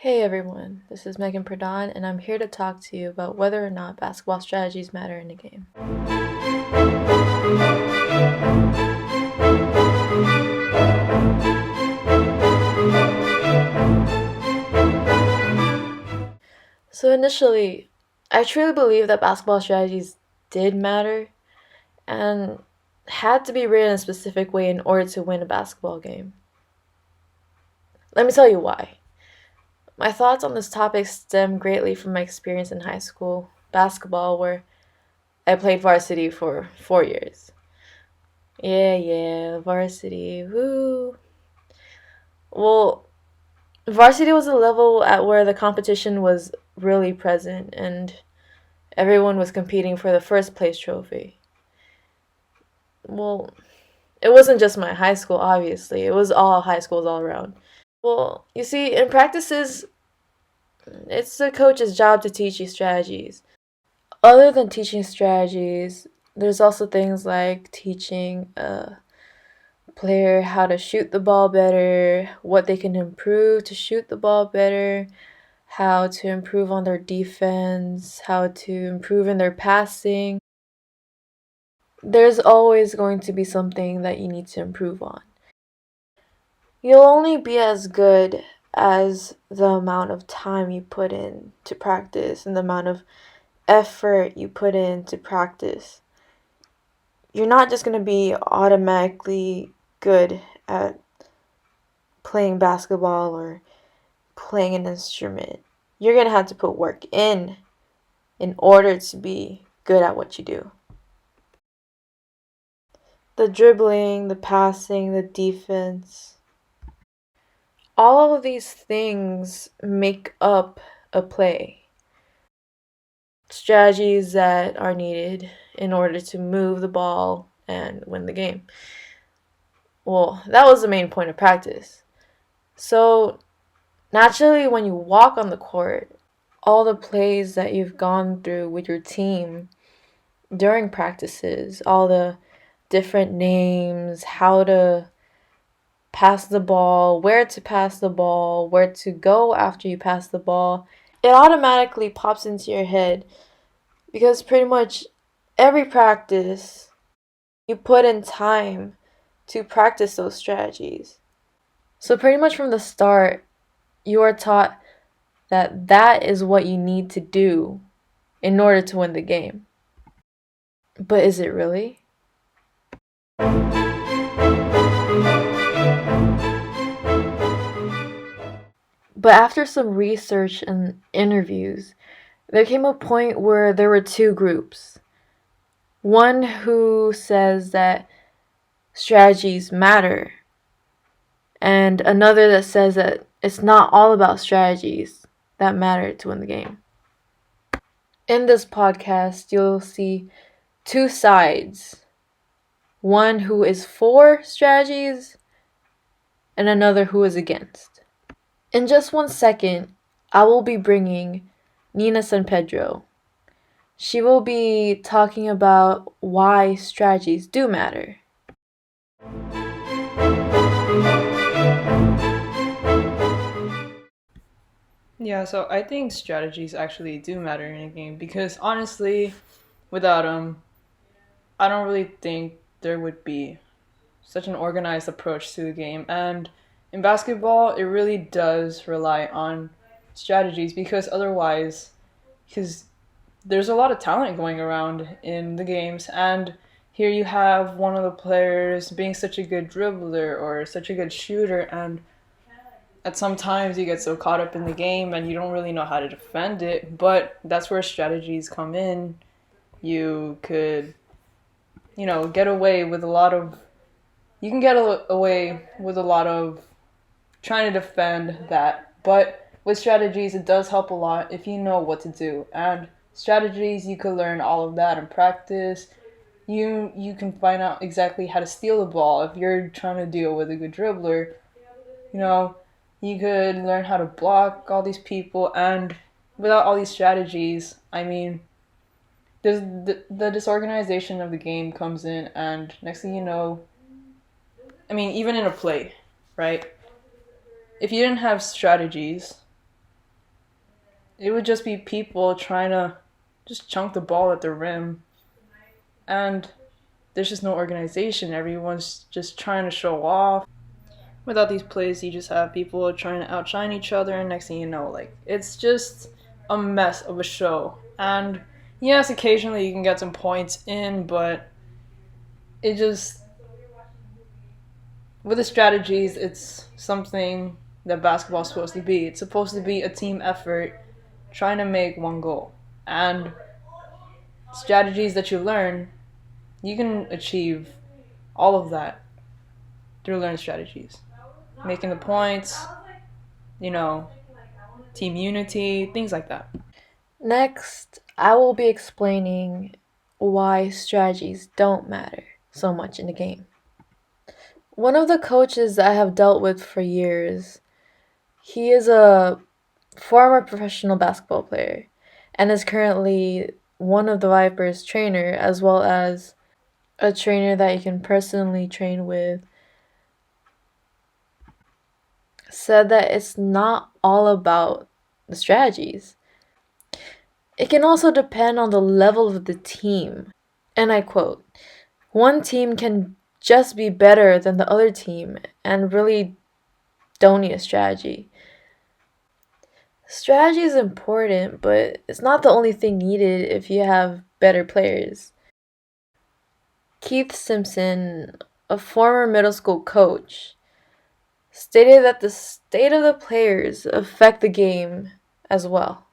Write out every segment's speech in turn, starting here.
Hey everyone, this is Megan Pradhan, and I'm here to talk to you about whether or not basketball strategies matter in a game. So, initially, I truly believe that basketball strategies did matter and had to be written a specific way in order to win a basketball game. Let me tell you why. My thoughts on this topic stem greatly from my experience in high school basketball, where I played varsity for 4 years. Yeah, varsity, woo. Well, varsity was a level at where the competition was really present and everyone was competing for the first place trophy. Well, it wasn't just my high school, obviously. It was all high schools all around. Well, you see, in practices, it's the coach's job to teach you strategies. Other than teaching strategies, there's also things like teaching a player how to shoot the ball better, what they can improve to shoot the ball better, how to improve on their defense, how to improve in their passing. There's always going to be something that you need to improve on. You'll only be as good as the amount of time you put in to practice and the amount of effort you put in to practice. You're not just going to be automatically good at playing basketball or playing an instrument. You're going to have to put work in order to be good at what you do. The dribbling, the passing, the defense, all of these things make up a play. Strategies that are needed in order to move the ball and win the game. Well, that was the main point of practice. So, naturally, when you walk on the court, all the plays that you've gone through with your team during practices, all the different names, how to pass the ball, where to pass the ball, where to go after you pass the ball, it automatically pops into your head because pretty much every practice you put in time to practice those strategies. So, pretty much from the start, you are taught that that is what you need to do in order to win the game. But is it really? But after some research and interviews, there came a point where there were two groups. One who says that strategies matter, and another that says that it's not all about strategies that matter to win the game. In this podcast, you'll see two sides, one who is for strategies and another who is against. In just 1 second, I will be bringing Nina San Pedro. She will be talking about why strategies do matter. Yeah, so I think strategies actually do matter in a game because honestly, without them, I don't really think there would be such an organized approach to the game. And in basketball, it really does rely on strategies because otherwise, because there's a lot of talent going around in the games, and here you have one of the players being such a good dribbler or such a good shooter, and at some times you get so caught up in the game and you don't really know how to defend it, but that's where strategies come in. You could, get away with a lot of you can get away with a lot of trying to defend that, but with strategies it does help a lot if you know what to do. And strategies, you could learn all of that in practice. You can find out exactly how to steal the ball if you're trying to deal with a good dribbler. You know, you could learn how to block all these people, and without all these strategies, I mean, there's the disorganization of the game comes in, and next thing you know, I mean, even in a play, right? If you didn't have strategies, it would just be people trying to just chunk the ball at the rim. And there's just no organization. Everyone's just trying to show off. Without these plays, you just have people trying to outshine each other, and next thing you know, like, it's just a mess of a show. And yes, occasionally you can get some points in, but it just, with the strategies, it's something that basketball's supposed to be. It's supposed to be a team effort trying to make one goal. And strategies that you learn, you can achieve all of that through learned strategies. Making the points, you know, team unity, things like that. Next, I will be explaining why strategies don't matter so much in the game. One of the coaches I have dealt with for years, he is a former professional basketball player and is currently one of the Vipers' trainer, as well as a trainer that you can personally train with, said that it's not all about the strategies. It can also depend on the level of the team. And I quote, "One team can just be better than the other team and really don't need a strategy." Strategy is important, but it's not the only thing needed if you have better players. Keith Simpson, a former middle school coach, stated that the state of the players affect the game as well.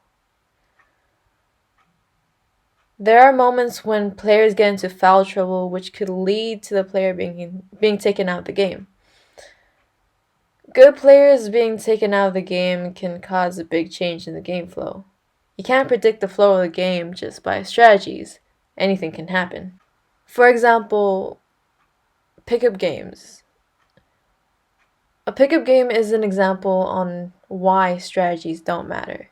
There are moments when players get into foul trouble which could lead to the player being taken out of the game. Good players being taken out of the game can cause a big change in the game flow. You can't predict the flow of the game just by strategies. Anything can happen. For example, pickup games. A pickup game is an example on why strategies don't matter.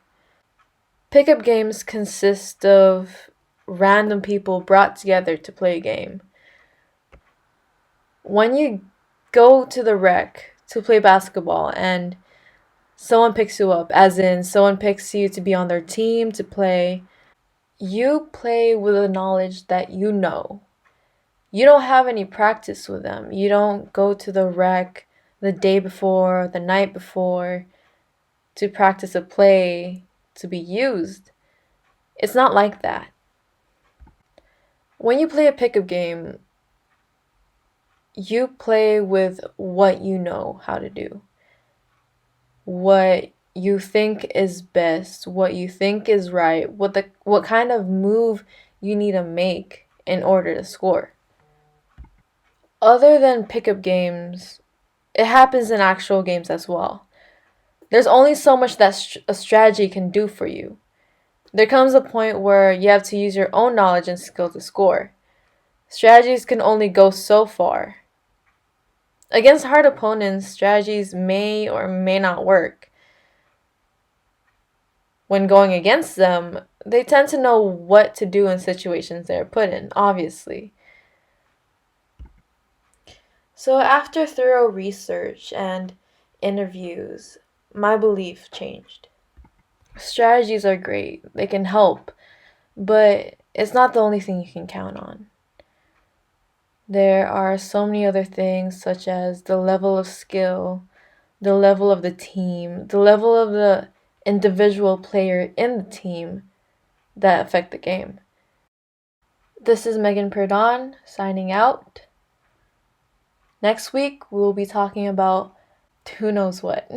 Pickup games consist of random people brought together to play a game. When you go to the rec to play basketball and someone picks you up, as in someone picks you to be on their team to play, you play with the knowledge that you know. You don't have any practice with them. You don't go to the rec the day before, the night before to practice a play to be used. It's not like that. When you play a pickup game, you play with what you know how to do, what you think is best, what you think is right, what kind of move you need to make in order to score. Other than pickup games, it happens in actual games as well. There's only so much that a strategy can do for you. There comes a point where you have to use your own knowledge and skill to score. Strategies can only go so far. Against hard opponents, strategies may or may not work. When going against them, they tend to know what to do in situations they're put in, obviously. So after thorough research and interviews, my belief changed. Strategies are great, they can help, but it's not the only thing you can count on. There are so many other things, such as the level of skill, the level of the team, the level of the individual player in the team that affect the game. This is Megan Perdon signing out. Next week, we will be talking about who knows what.